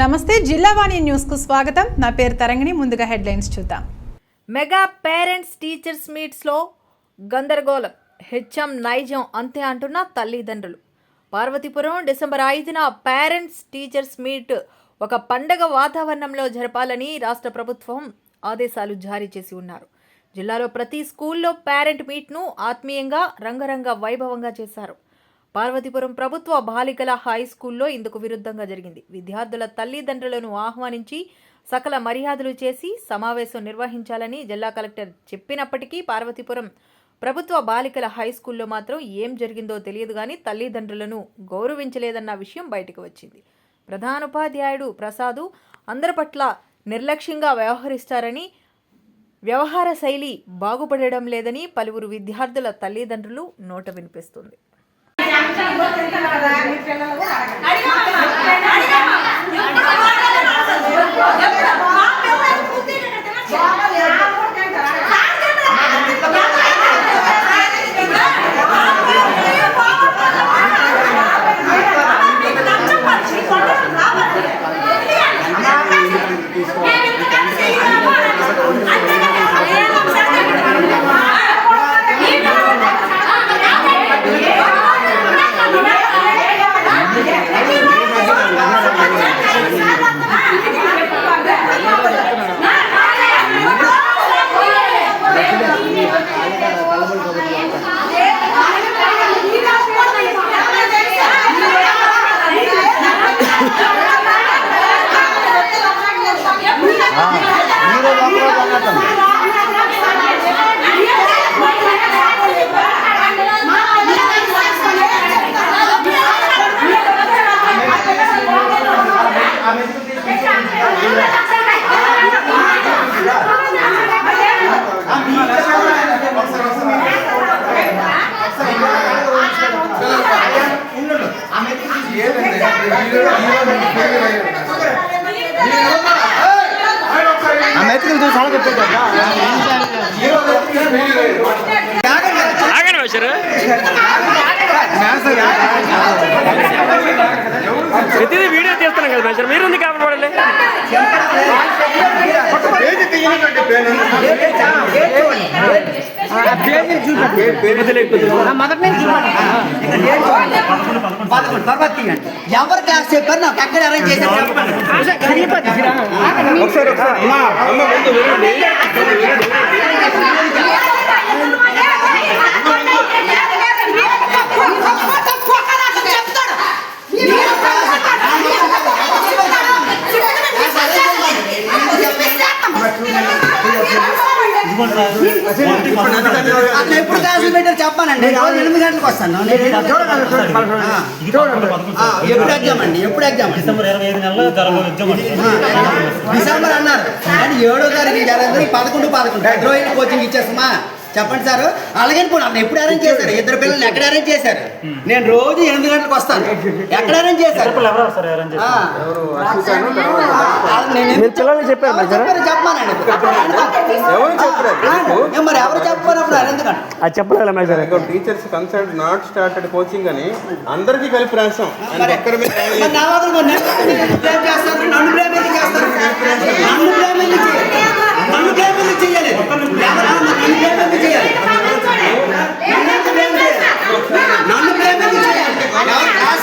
నమస్తే జిల్లావాణి న్యూస్ కు స్వాగతం. నా పేరు తరంగిణి. ముందుగా హెడ్లైన్స్ చూద్దాం. మెగా పేరెంట్స్ టీచర్స్ మీట్స్ లో గందరగోళం. హెచ్ఎం నైజం అంతే అంటున్న తల్లిదండ్రులు. పార్వతీపురం డిసెంబర్ 5న పేరెంట్స్ టీచర్స్ మీట్ ఒక పండగ వాతావరణంలో జరపాలని రాష్ట్ర ప్రభుత్వం ఆదేశాలు జారీ చేసి ఉన్నారు. జిల్లాలో ప్రతి స్కూల్లో పేరెంట్ మీట్ను ఆత్మీయంగా రంగరంగ వైభవంగా చేశారు. పార్వతీపురం ప్రభుత్వ బాలికల హై స్కూల్లో ఇందుకు విరుద్ధంగా జరిగింది. విద్యార్థుల తల్లిదండ్రులను ఆహ్వానించి సకల మర్యాదలు చేసి సమావేశం నిర్వహించాలని జిల్లా కలెక్టర్ చెప్పినప్పటికీ పార్వతీపురం ప్రభుత్వ బాలికల హై స్కూల్లో మాత్రం ఏం జరిగిందో తెలియదు కానీ తల్లిదండ్రులను గౌరవించలేదన్న విషయం బయటకు వచ్చింది. ప్రధానోపాధ్యాయుడు ప్రసాదు అందరి పట్ల నిర్లక్ష్యంగా వ్యవహరిస్తారని, వ్యవహార శైలి బాగుపడడం లేదని పలువురు విద్యార్థుల తల్లిదండ్రులు నోట వినిపిస్తుంది. ప్రతిదీ వీడియో తీస్తున్నాం కదా సార్, మీరు ఎందుకు కాపాడాలి? ఎవరు క్లాస్ చెప్పారు? నాకు ఎక్కడ అరేంజ్ చేశారు? ఎప్పుడు క్లాసులు పెట్టారు చెప్పానండి. 8 గంటలకు వస్తాను. ఎప్పుడు ఎగ్జామ్ అండి? ఎప్పుడు ఎగ్జామ్? డిసెంబర్ అన్నారు కానీ 7వ తారీఖు జరగదు. 11 ద్రోహిణి కోచింగ్ ఇచ్చేస్తామా? చెప్పండి సార్. అలాగే అన్న ఎప్పుడు అరేంజ్ చేశారు? 2 పిల్లల్ని ఎక్కడ అరేంజ్ చేశారు? నేను రోజు 8 గంటలకు వస్తాను. ఎక్కడ అరేంజ్ చేశారు? చెప్పానండి. మరి ఎవరు చెప్పారు? ఎందుకంటే teachers consult not started coaching అని అందరికీ కలిపి రాసాం. నన్ను ప్రేమ చేస్తారు.